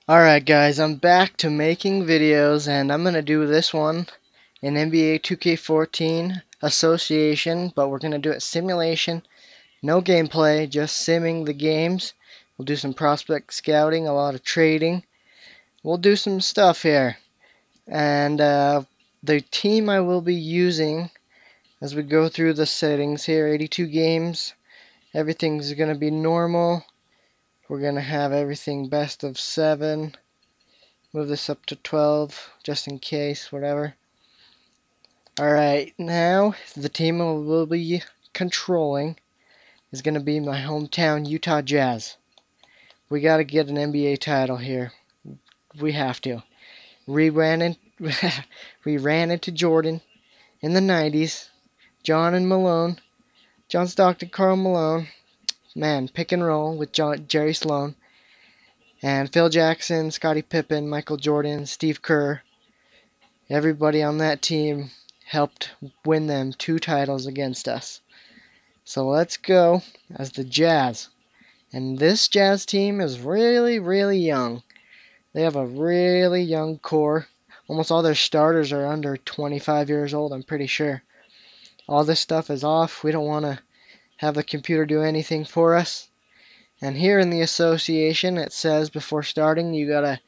Alright guys, I'm back to making videos and I'm going to do this one in NBA 2K14 Association, but we're going to do it simulation, no gameplay, just simming the games. We'll do some prospect scouting, a lot of trading. We'll do some stuff here. And the team I will be using as we go through the settings here, 82 games, everything's going to be normal. We're going to have everything best of 7. Move this up to 12 just in case, whatever. Alright, now the team we'll be controlling is going to be my hometown Utah Jazz. We got to get an NBA title here. We have to. We ran into Jordan in the 90s. John Stockton, Karl Malone. Man, pick and roll with Jerry Sloan. And Phil Jackson, Scottie Pippen, Michael Jordan, Steve Kerr. Everybody on that team helped win them 2 titles against us. So let's go as the Jazz. And this Jazz team is really, really young. They have a really young core. Almost all their starters are under 25 years old, I'm pretty sure. All this stuff is off. We don't want to have the computer do anything for us. And here in the association, it says before starting, you gotta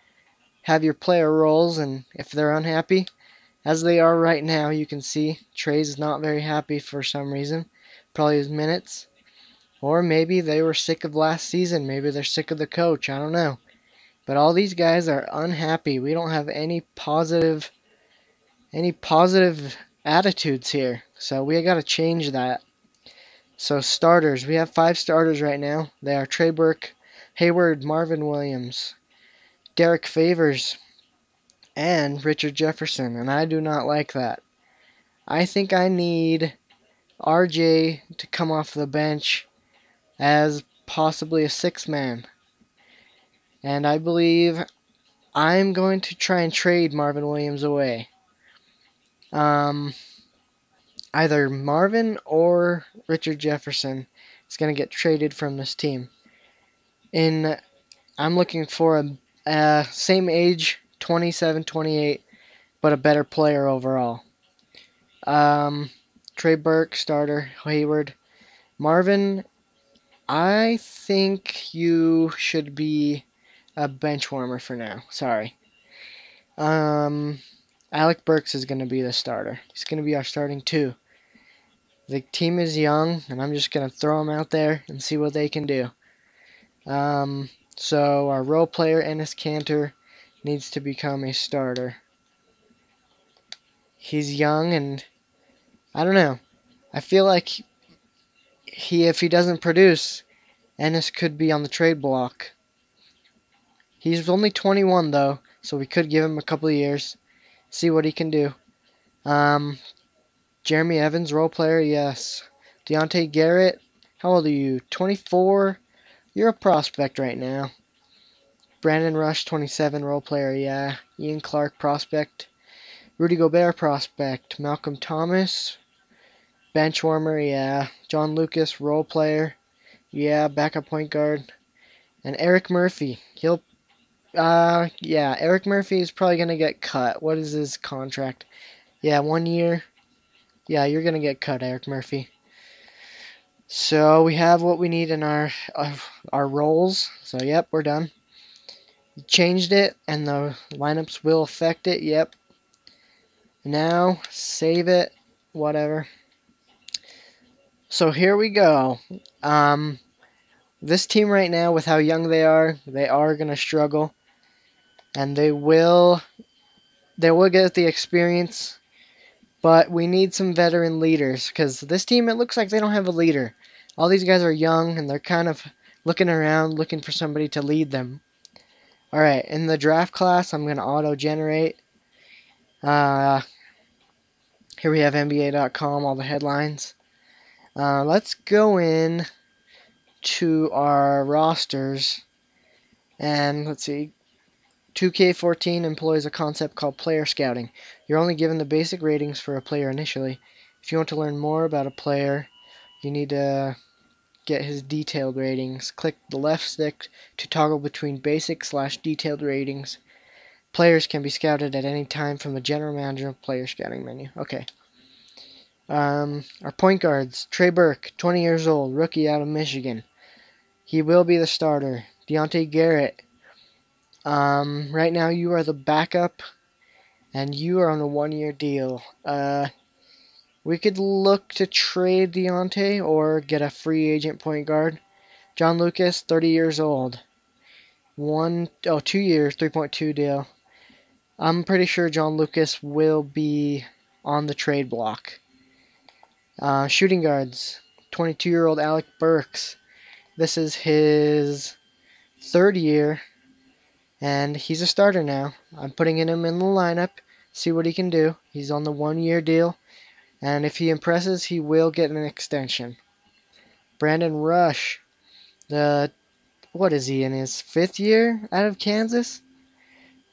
have your player roles, and if they're unhappy, as they are right now, you can see Trey's not very happy for some reason. Probably his minutes. Or maybe they were sick of last season. Maybe they're sick of the coach. I don't know. But all these guys are unhappy. We don't have any positive attitudes here. So we got to change that. So starters. We have 5 starters right now. They are Trey Burke, Hayward, Marvin Williams, Derek Favors, and Richard Jefferson. And I do not like that. I think I need RJ to come off the bench as possibly a 6-man. And I believe I'm going to try and trade Marvin Williams away. Either Marvin or Richard Jefferson is going to get traded from this team. I'm looking for a same age, 27, 28, but a better player overall. Trey Burke, starter, Hayward. Marvin, I think you should be a bench warmer for now. Sorry. Alec Burks is going to be the starter. He's going to be our starting 2. The team is young, and I'm just going to throw them out there and see what they can do. So our role player, Enes Kanter, needs to become a starter. He's young, and I don't know. I feel like if he doesn't produce, Ennis could be on the trade block. He's only 21 though, so we could give him a couple of years, see what he can do. Jeremy Evans, role player, yes. Deontay Garrett, how old are you? 24? You're a prospect right now. Brandon Rush, 27, role player, yeah. Ian Clark, prospect. Rudy Gobert, prospect. Malcolm Thomas, bench warmer, yeah. John Lucas, role player, yeah. Backup point guard. And Eric Murphy, yeah, Eric Murphy is probably going to get cut. What is his contract? Yeah, 1 year. Yeah, you're going to get cut, Eric Murphy. So we have what we need in our roles. So, yep, we're done. Changed it, and the lineups will affect it. Yep. Now, save it. Whatever. So, here we go. This team right now, with how young they are going to struggle. And they will get the experience. But we need some veteran leaders, because this team, it looks like they don't have a leader. All these guys are young, and they're kind of looking around, looking for somebody to lead them. Alright, in the draft class, I'm going to auto-generate. Here we have NBA.com, all the headlines. Let's go in to our rosters. And let's see. 2K14 employs a concept called player scouting. You're only given the basic ratings for a player initially. If you want to learn more about a player, you need to get his detailed ratings. Click the left stick to toggle between basic/detailed ratings. Players can be scouted at any time from the general manager player scouting menu. Okay. Our point guards, Trey Burke, 20 years old, rookie out of Michigan. He will be the starter. Deontay Garrett. Right now you are the backup, and you are on a 1-year deal. We could look to trade Deontay or get a free agent point guard. John Lucas, 30 years old. 2 years, 3.2 deal. I'm pretty sure John Lucas will be on the trade block. Shooting guards, 22-year-old Alec Burks. This is his 3rd year, and he's a starter now. I'm putting him in the lineup, see what he can do. He's on the 1-year deal, and if he impresses, he will get an extension. Brandon Rush, what is he, in his 5th year out of Kansas?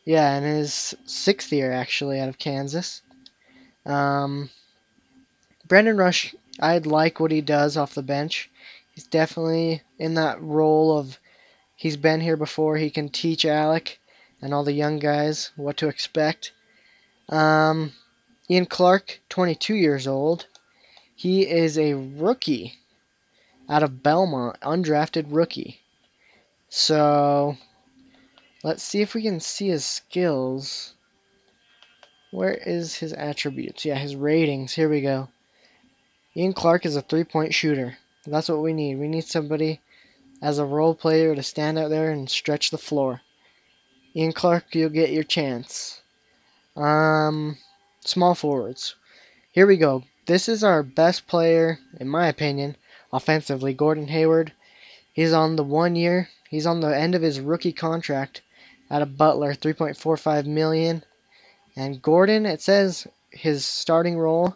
Yeah, in his 6th year, actually, out of Kansas. Brandon Rush, I like what he does off the bench. He's definitely in that role of, he's been here before. He can teach Alec and all the young guys what to expect. Ian Clark, 22 years old. He is a rookie out of Belmont, undrafted rookie. So, let's see if we can see his skills. Where is his attributes? Yeah, his ratings. Here we go. Ian Clark is a 3-point shooter. That's what we need. We need somebody as a role player to stand out there and stretch the floor. Ian Clark, you'll get your chance. Small forwards. Here we go. This is our best player, in my opinion, offensively. Gordon Hayward. He's on the 1 year. He's on the end of his rookie contract out of Butler, $3.45 million. And Gordon, it says his starting role,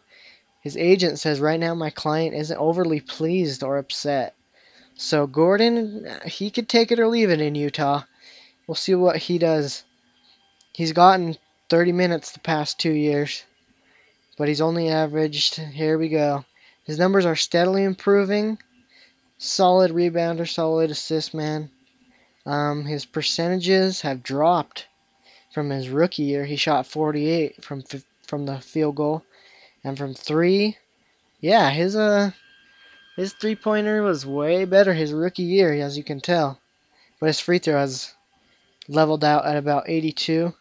his agent says right now my client isn't overly pleased or upset. So Gordon, he could take it or leave it in Utah. We'll see what he does. He's gotten 30 minutes the past 2 years, but he's only averaged, here we go. His numbers are steadily improving. Solid rebounder, solid assist man. His percentages have dropped from his rookie year. He shot 48 from the field goal, and from 3, yeah, his 3-pointer was way better his rookie year, as you can tell. But his free throw has leveled out at about 82.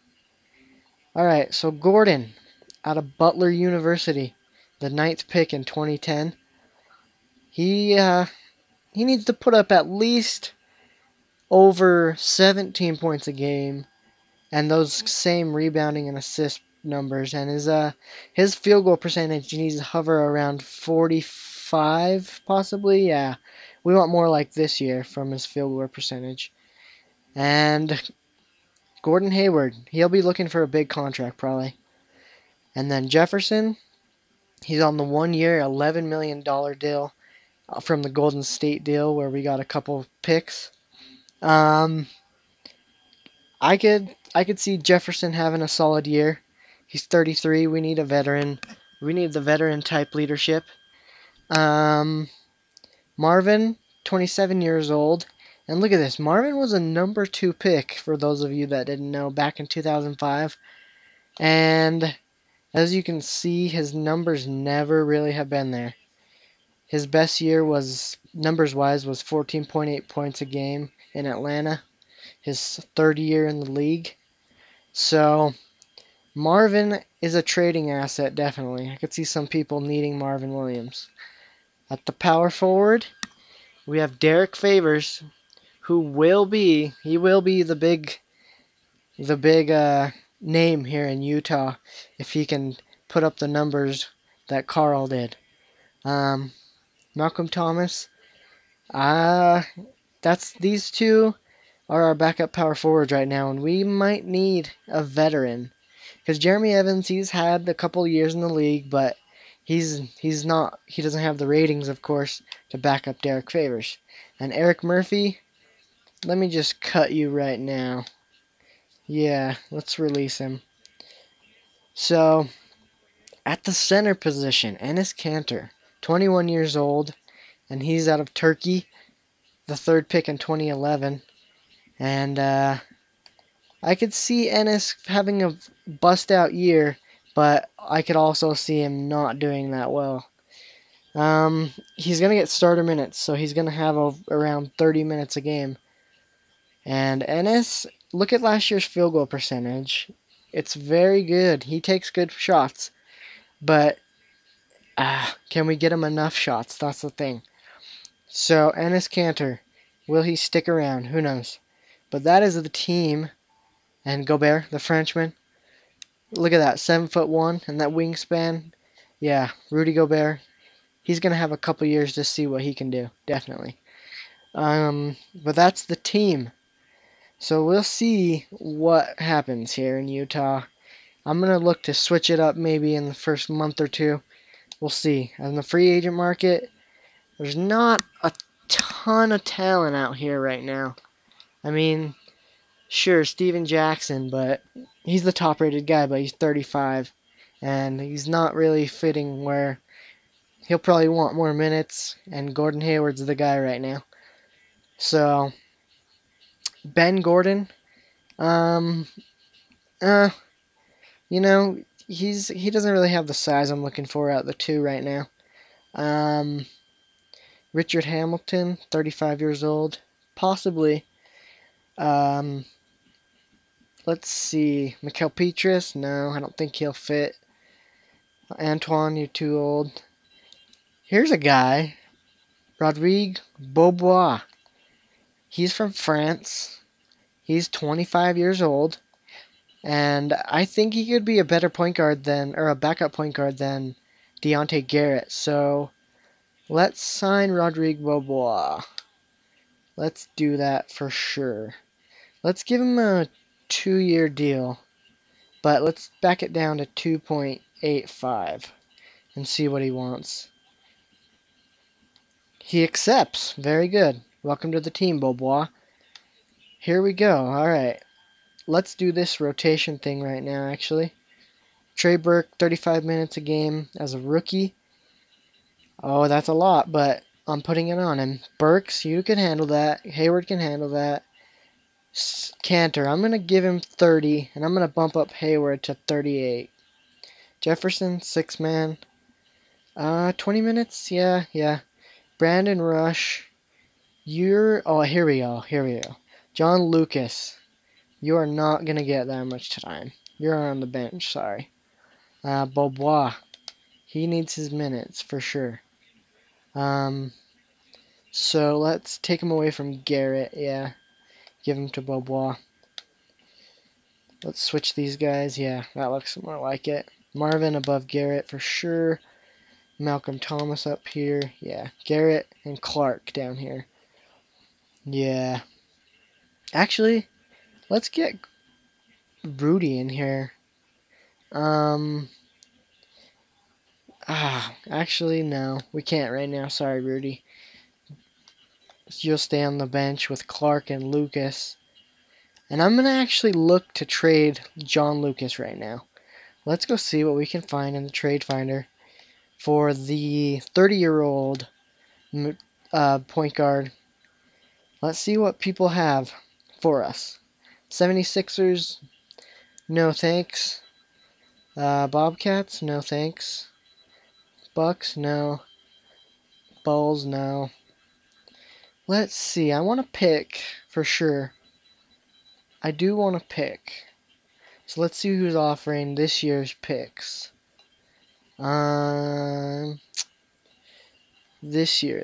All right, so Gordon, out of Butler University, the 9th pick in 2010. He needs to put up at least over 17 points a game, and those same rebounding and assist numbers. And his field goal percentage needs to hover around 45, possibly. Yeah, we want more like this year from his field goal percentage. And Gordon Hayward, he'll be looking for a big contract probably. And then Jefferson, he's on the 1 year, $11 million deal from the Golden State deal where we got a couple picks. I could see Jefferson having a solid year. He's 33. We need a veteran. We need the veteran type leadership. Marvin, 27 years old. And look at this. Marvin was a number 2 pick, for those of you that didn't know, back in 2005. And as you can see, his numbers never really have been there. His best year was, numbers-wise, was 14.8 points a game in Atlanta. His 3rd year in the league. So, Marvin is a trading asset, definitely. I could see some people needing Marvin Williams. At the power forward, we have Derek Favors, who will be the big name here in Utah if he can put up the numbers that Carl did. Malcolm Thomas, these two are our backup power forwards right now, and we might need a veteran. Because Jeremy Evans, he's had a couple years in the league, but he doesn't have the ratings, of course, to back up Derek Favors. And Eric Murphy, let me just cut you right now. Yeah, let's release him. So, at the center position, Enes Kanter, 21 years old. and he's out of Turkey, the 3rd pick in 2011. And I could see Ennis having a bust-out year, but I could also see him not doing that well. He's going to get starter minutes, so he's going to have around 30 minutes a game. And Ennis, look at last year's field goal percentage. It's very good. He takes good shots. But can we get him enough shots? That's the thing. So, Ennis Cantor, will he stick around? Who knows? But that is the team. And Gobert, the Frenchman. Look at that, 7'1", and that wingspan. Yeah, Rudy Gobert. He's going to have a couple years to see what he can do. Definitely. But that's the team. So we'll see what happens here in Utah. I'm going to look to switch it up maybe in the first month or two. We'll see. In the free agent market, there's not a ton of talent out here right now. I mean, sure, Steven Jackson, but he's the top-rated guy, but he's 35. And he's not really fitting where he'll probably want more minutes, and Gordon Hayward's the guy right now. So, Ben Gordon, you know, he doesn't really have the size I'm looking for out of the two right now. Richard Hamilton, 35 years old, possibly. Let's see, Mikael Petrus, no, I don't think he'll fit. Antoine, you're too old. Here's a guy, Rodrigue Beaubois. He's from France. He's 25 years old. And I think he could be a better point guard than, or a backup point guard than Deontay Garrett. So let's sign Rodrigue Beaubois. Let's do that for sure. Let's give him a 2-year deal. But let's back it down to 2.85 and see what he wants. He accepts. Very good. Welcome to the team, Beaubois. Here we go. All right. Let's do this rotation thing right now, actually. Trey Burke, 35 minutes a game as a rookie. Oh, that's a lot, but I'm putting it on him. Burks, you can handle that. Hayward can handle that. Cantor, I'm going to give him 30, and I'm going to bump up Hayward to 38. Jefferson, 6-man. 20 minutes? Yeah. Brandon Rush. Oh, here we go. John Lucas. You are not going to get that much time. You're on the bench, sorry. Beaubois. He needs his minutes, for sure. So let's take him away from Garrett, yeah. Give him to Beaubois. Let's switch these guys, yeah, that looks more like it. Marvin above Garrett, for sure. Malcolm Thomas up here, yeah. Garrett and Clark down here. Yeah. Actually, let's get Rudy in here. Actually, no. We can't right now. Sorry, Rudy. You'll stay on the bench with Clark and Lucas. And I'm going to actually look to trade John Lucas right now. Let's go see what we can find in the trade finder for the 30-year-old point guard. Let's see what people have for us. 76ers, no thanks. Bobcats, no thanks. Bucks, no. Bulls, no. Let's see. I want to pick for sure. I do want to pick. So let's see who's offering this year's picks. This year.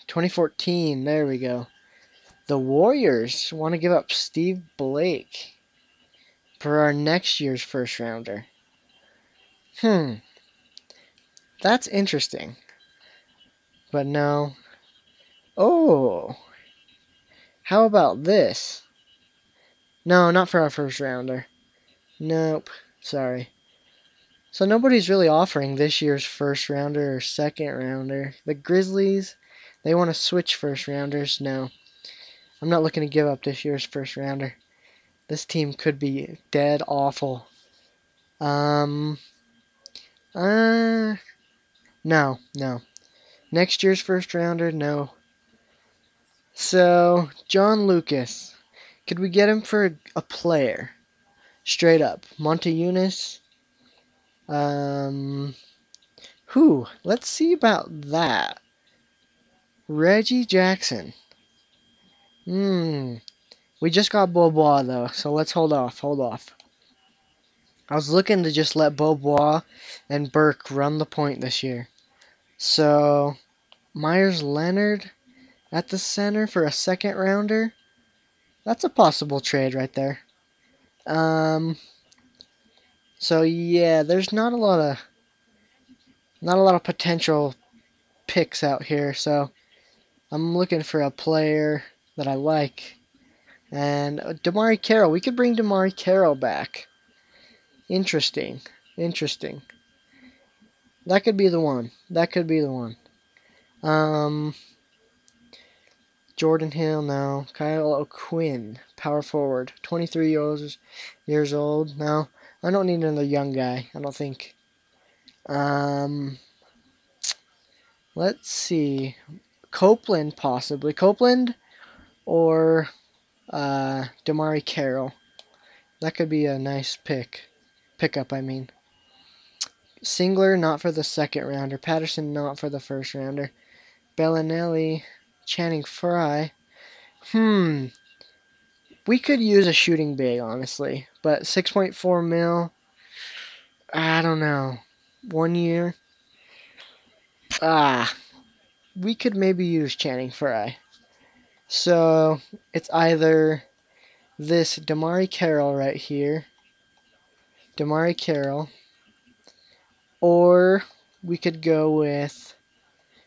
2014. There we go. The Warriors want to give up Steve Blake for our next year's first rounder. That's interesting. But no. Oh. How about this? No, not for our first rounder. Nope. Sorry. So nobody's really offering this year's first rounder or second rounder. The Grizzlies, they want to switch first rounders. No. I'm not looking to give up this year's first rounder. This team could be dead awful. No. Next year's first rounder, no. So, John Lucas. Could we get him for a player? Straight up. Monte Eunice. Who? Let's see about that. Reggie Jackson. We just got Bobois though, so let's hold off. I was looking to just let Bobois and Burke run the point this year. So, Myers Leonard at the center for a second rounder. That's a possible trade right there. So yeah, there's not a lot of potential picks out here. So I'm looking for a player that I like. And Damari Carroll, we could bring Damari Carroll back. Interesting. That could be the one. Jordan Hill, no. Kyle O'Quinn, power forward, 23 years old. No, I don't need another young guy. I don't think. Let's see. Copeland, possibly. Copeland or Damari Carroll. That could be a nice pickup, I mean. Singler, not for the second rounder. Patterson, not for the first rounder. Bellinelli, Channing Frye. We could use a shooting big, honestly. But 6.4 mil, I don't know. 1 year. We could maybe use Channing Frye. So, it's either this Damari Carroll right here. Damari Carroll. Or we could go with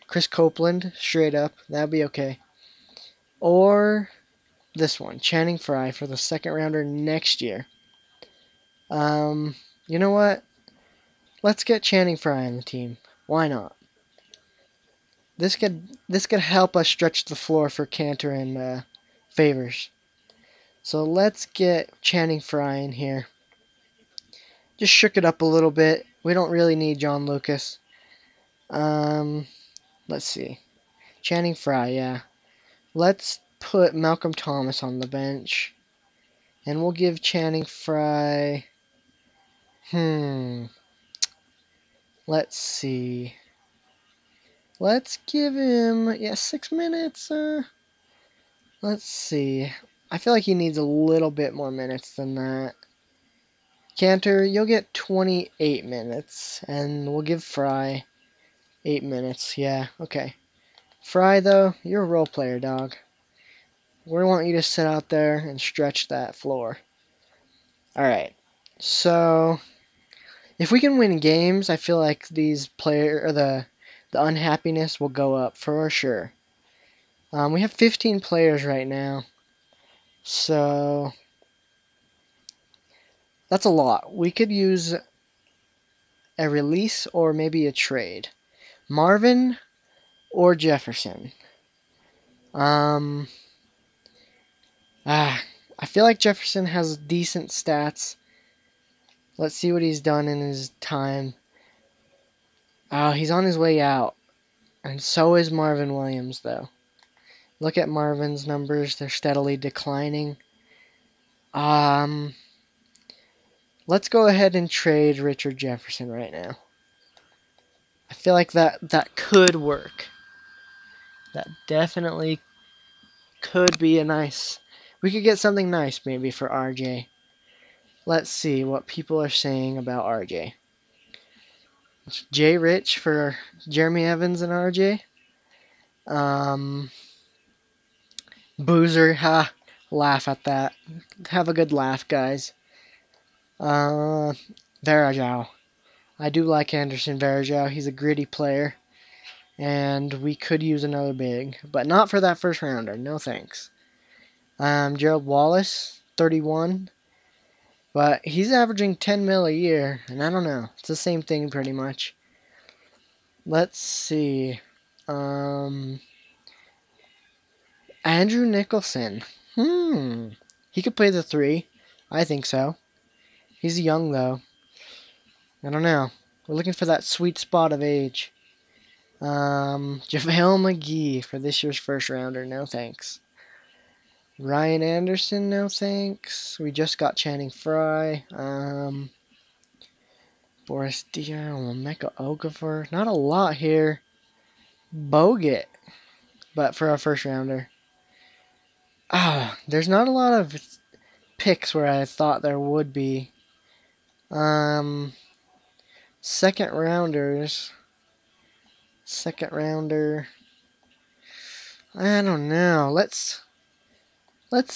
Chris Copeland, straight up. That'd be okay. Or this one, Channing Frye for the second rounder next year. You know what? Let's get Channing Frye on the team. Why not? This could help us stretch the floor for Cantor and Favors. So let's get Channing Frye in here. Just shook it up a little bit. We don't really need John Lucas. Let's see. Channing Frye, yeah. Let's put Malcolm Thomas on the bench. And we'll give Channing Frye... Let's see. Let's give him... 6 minutes. Let's see. I feel like he needs a little bit more minutes than that. Cantor, you'll get 28 minutes. And we'll give Frye 8 minutes. Yeah, okay. Frye, though, you're a role player, dog. We want you to sit out there and stretch that floor. Alright. So, if we can win games, I feel like the unhappiness will go up for sure. We have 15 players right now. So, that's a lot. We could use a release or maybe a trade. Marvin or Jefferson. I feel like Jefferson has decent stats. Let's see what he's done in his time. He's on his way out. And so is Marvin Williams, though. Look at Marvin's numbers. They're steadily declining. Let's go ahead and trade Richard Jefferson right now. I feel like that could work. That definitely could be a nice... We could get something nice maybe for RJ. Let's see what people are saying about RJ. Jay Rich for Jeremy Evans and RJ. Boozer, laugh at that. Have a good laugh, guys. Varejao. I do like Anderson Varejao. He's a gritty player. And we could use another big. But not for that first rounder. No thanks. Gerald Wallace, 31. But he's averaging 10 mil a year. And I don't know. It's the same thing pretty much. Let's see. Andrew Nicholson. He could play the 3. I think so. He's young, though. I don't know. We're looking for that sweet spot of age. JaVale McGee for this year's first rounder. No thanks. Ryan Anderson. No thanks. We just got Channing Frye. Boris Diaw, Mecca Okafor. Not a lot here. Bogut. But for our first rounder. There's not a lot of picks where I thought there would be. Second rounders. Second rounder. I don't know. Let's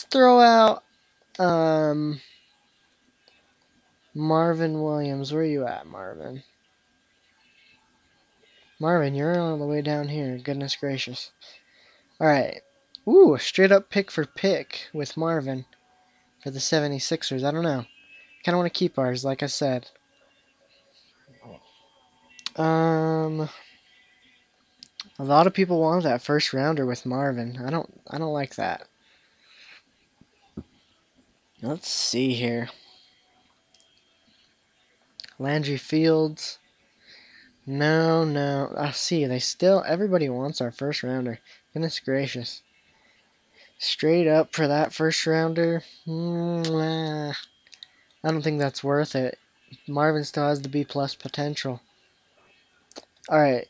throw out Marvin Williams. Where are you at, Marvin? Marvin, you're all the way down here. Goodness gracious. Alright. Ooh, a straight up pick for pick with Marvin for the 76ers. I don't know. Kind of want to keep ours, like I said. A lot of people want that first rounder with Marvin. I don't like that. Let's see here. Landry Fields. No. I see. Everybody wants our first rounder. Goodness gracious. Straight up for that first rounder. I don't think that's worth it. Marvin still has the B+ potential. Alright.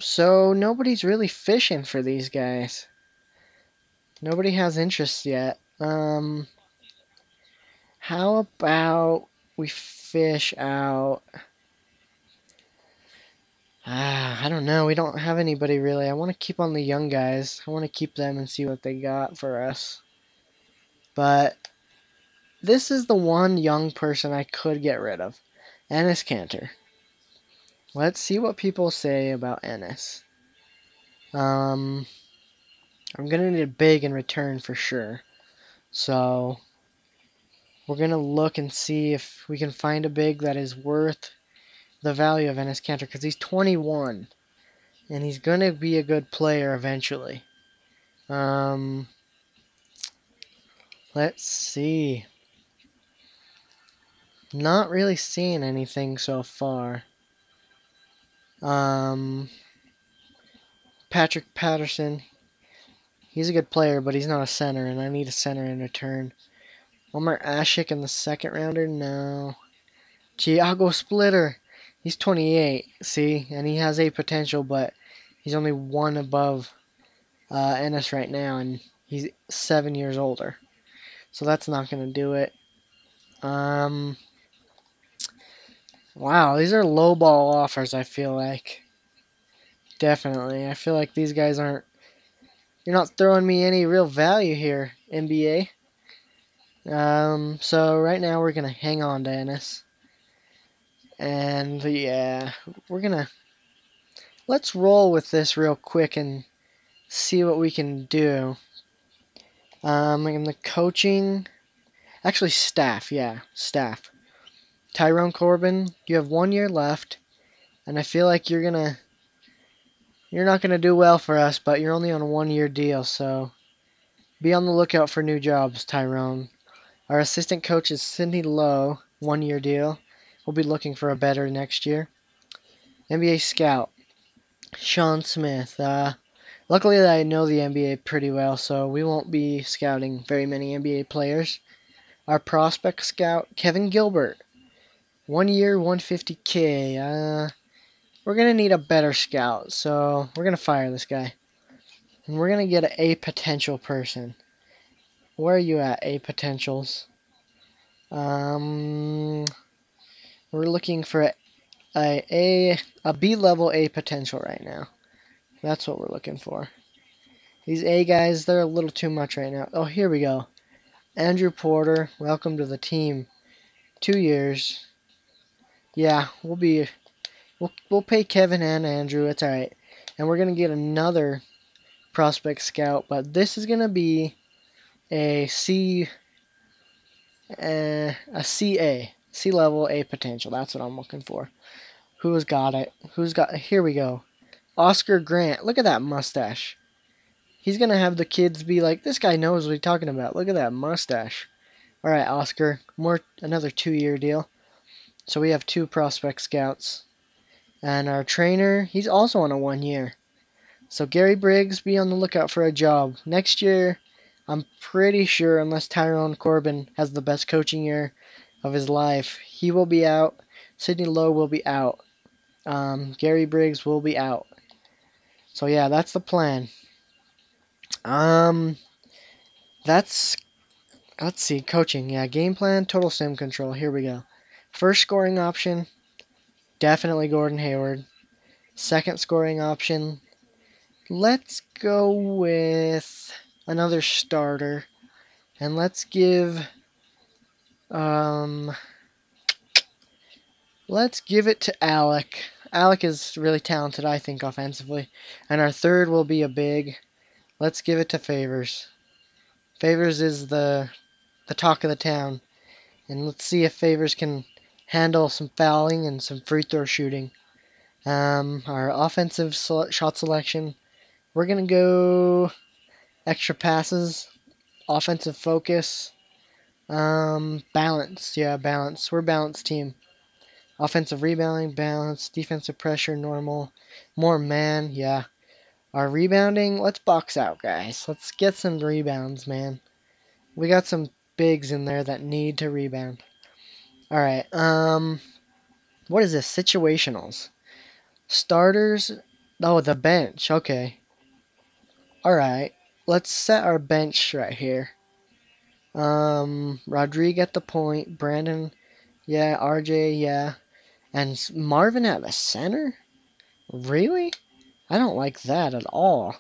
So nobody's really fishing for these guys. Nobody has interest yet. How about we fish out... I don't know. We don't have anybody really. I want to keep on the young guys. I want to keep them and see what they got for us. But this is the one young person I could get rid of. Ennis Cantor. Let's see what people say about Ennis. I'm going to need a big in return for sure. So we're going to look and see if we can find a big that is worth the value of Ennis Cantor, because he's 21 and he's going to be a good player eventually. Let's see. Not really seeing anything so far. Patrick Patterson. He's a good player, but he's not a center, and I need a center in return. Omar Ashik in the second rounder? No. Tiago Splitter. He's 28, see? And he has a potential, but he's only one above Ennis right now, and he's 7 years older. So that's not going to do it. Wow, these are lowball offers, I feel like. Definitely. I feel like these guys aren't... You're not throwing me any real value here, NBA. So right now we're going to hang on to Ennis. And yeah, let's roll with this real quick and see what we can do. In the coaching, actually staff, staff. Tyrone Corbin, you have 1 year left, and I feel like you're not gonna do well for us, but you're only on a 1 year deal, so be on the lookout for new jobs, Tyrone. Our assistant coach is Cindy Lowe, 1 year deal. We'll be looking for a better next year. NBA scout, Sean Smith. Luckily, I know the NBA pretty well, so we won't be scouting very many NBA players. Our prospect scout, Kevin Gilbert. 1 year, 150K. We're going to need a better scout, so we're going to fire this guy. And we're going to get a potential person. Where are you at, A potentials? We're looking for a B-level A potential right now. That's what we're looking for. These A guys, they're a little too much right now. Oh, here we go. Andrew Porter, welcome to the team. 2 years. Yeah, we'll pay Kevin and Andrew. It's all right. And we're gonna get another prospect scout, but this is gonna be a C-level A potential. That's what I'm looking for. Who's got it? Here we go. Oscar Grant. Look at that mustache. He's going to have the kids be like, this guy knows what he's talking about. Look at that mustache. All right, Oscar. Another 2 year deal. So we have 2 prospect scouts. And our trainer, he's also on a 1 year. So Gary Briggs, be on the lookout for a job. Next year, I'm pretty sure, unless Tyrone Corbin has the best coaching year of his life, he will be out. Sidney Lowe will be out. Gary Briggs will be out. So yeah, that's the plan. That's let's see, coaching. Yeah, game plan, total sim control. Here we go. First scoring option, definitely Gordon Hayward. Second scoring option, let's go with another starter, and um let's give it to Alec. Alec is really talented, I think, offensively. And our third will be a big. Let's give it to Favors. Favors is the talk of the town. And let's see if Favors can handle some fouling and some free throw shooting. Our offensive shot selection, we're going to go extra passes, offensive focus, balance. Yeah, balance. We're a balanced team. Offensive rebounding, balance, defensive pressure, normal, more man, yeah. Our rebounding, let's box out, guys. Let's get some rebounds, man. We got some bigs in there that need to rebound. All right. What is this? Situationals. Starters. Oh, the bench. Okay. All right. Let's set our bench right here. Rodrigue at the point. Brandon. Yeah. RJ. Yeah. And Marvin at the center. Really? I don't like that at all.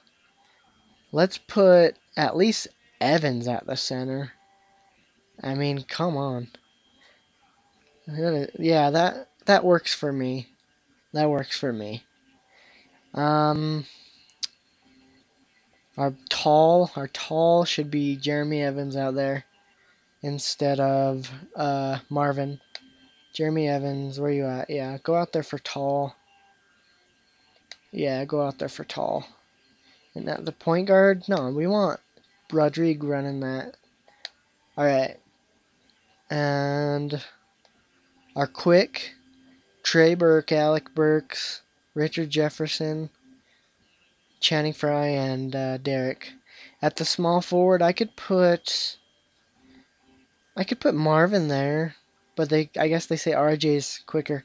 Let's put at least Evans at the center. I mean, come on. Yeah, that works for me. That works for me. Um, our tall should be Jeremy Evans out there instead of Marvin. Jeremy Evans, where you at? Yeah, go out there for tall. Yeah, go out there for tall. And at the point guard, no, we want Rodrigue running that. All right, and our quick, Trey Burke, Alec Burks, Richard Jefferson, Channing Frye, and Derek. At the small forward, I could put Marvin there, but I guess they say RJ's quicker.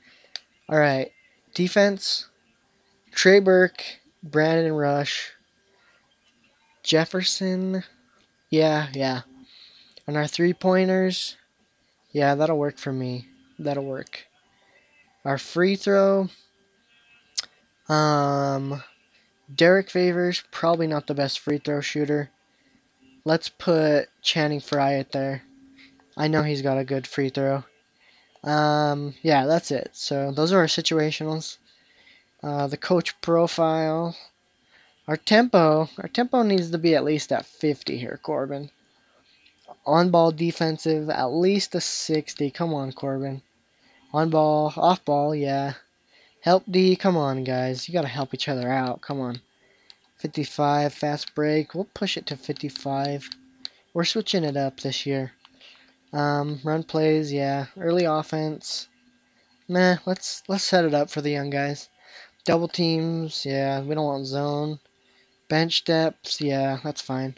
All right, defense: Trey Burke, Brandon Rush, Jefferson. Yeah. And our 3-pointers, yeah, that'll work for me. That'll work. Our free throw, um, Derek Favors, probably not the best free throw shooter. Let's put Channing Frye at there. I know he's got a good free throw. Yeah, that's it. So those are our situationals. The coach profile. Our tempo needs to be at least at 50 here, Corbin. On ball defensive, at least a 60. Come on, Corbin. On ball, off ball, yeah. Help D, come on, guys. You gotta help each other out. Come on. 55, fast break. We'll push it to 55. We're switching it up this year. Run plays, yeah. Early offense. Meh, let's set it up for the young guys. Double teams, yeah. We don't want zone. Bench depths, yeah, that's fine.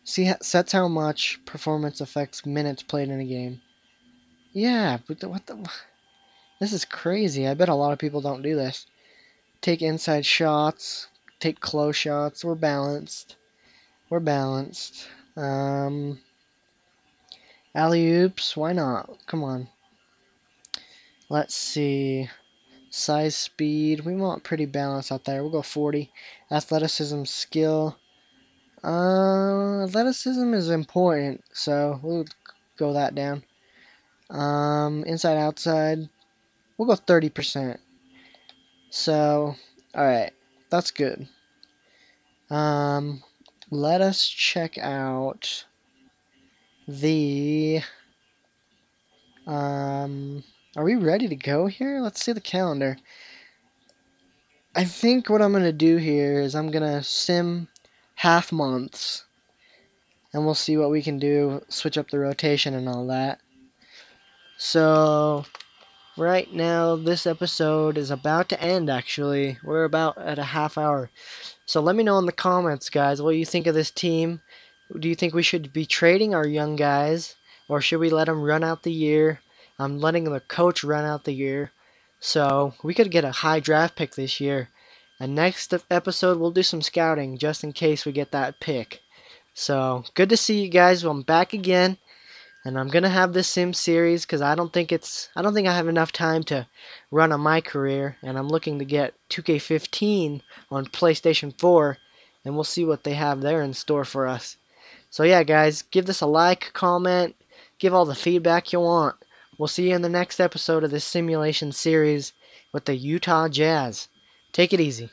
Sets how much performance affects minutes played in a game. Yeah, but this is crazy. I bet a lot of people don't do this. Take inside shots. Take close shots. We're balanced. We're balanced. Alley-oops, why not? Come on. Let's see. Size, speed. We want pretty balanced out there. We'll go 40. Athleticism, skill. Athleticism is important, so we'll go that down. Inside, outside. We'll go 30%. So, alright. That's good. Let us check out the... are we ready to go here? Let's see the calendar. I think what I'm going to do here is I'm going to sim half months. And we'll see what we can do. Switch up the rotation and all that. So, right now this episode is about to end, actually. We're about at a half hour. So let me know in the comments, guys, what you think of this team. Do you think we should be trading our young guys, or should we let them run out the year? I'm letting the coach run out the year. So we could get a high draft pick this year. And next episode, we'll do some scouting just in case we get that pick. So good to see you guys. I'm back again. And I'm gonna have this sim series because I don't think I have enough time to run on my career, and I'm looking to get 2K15 on PlayStation 4, and we'll see what they have there in store for us. So yeah, guys, give this a like, comment, give all the feedback you want. We'll see you in the next episode of this simulation series with the Utah Jazz. Take it easy.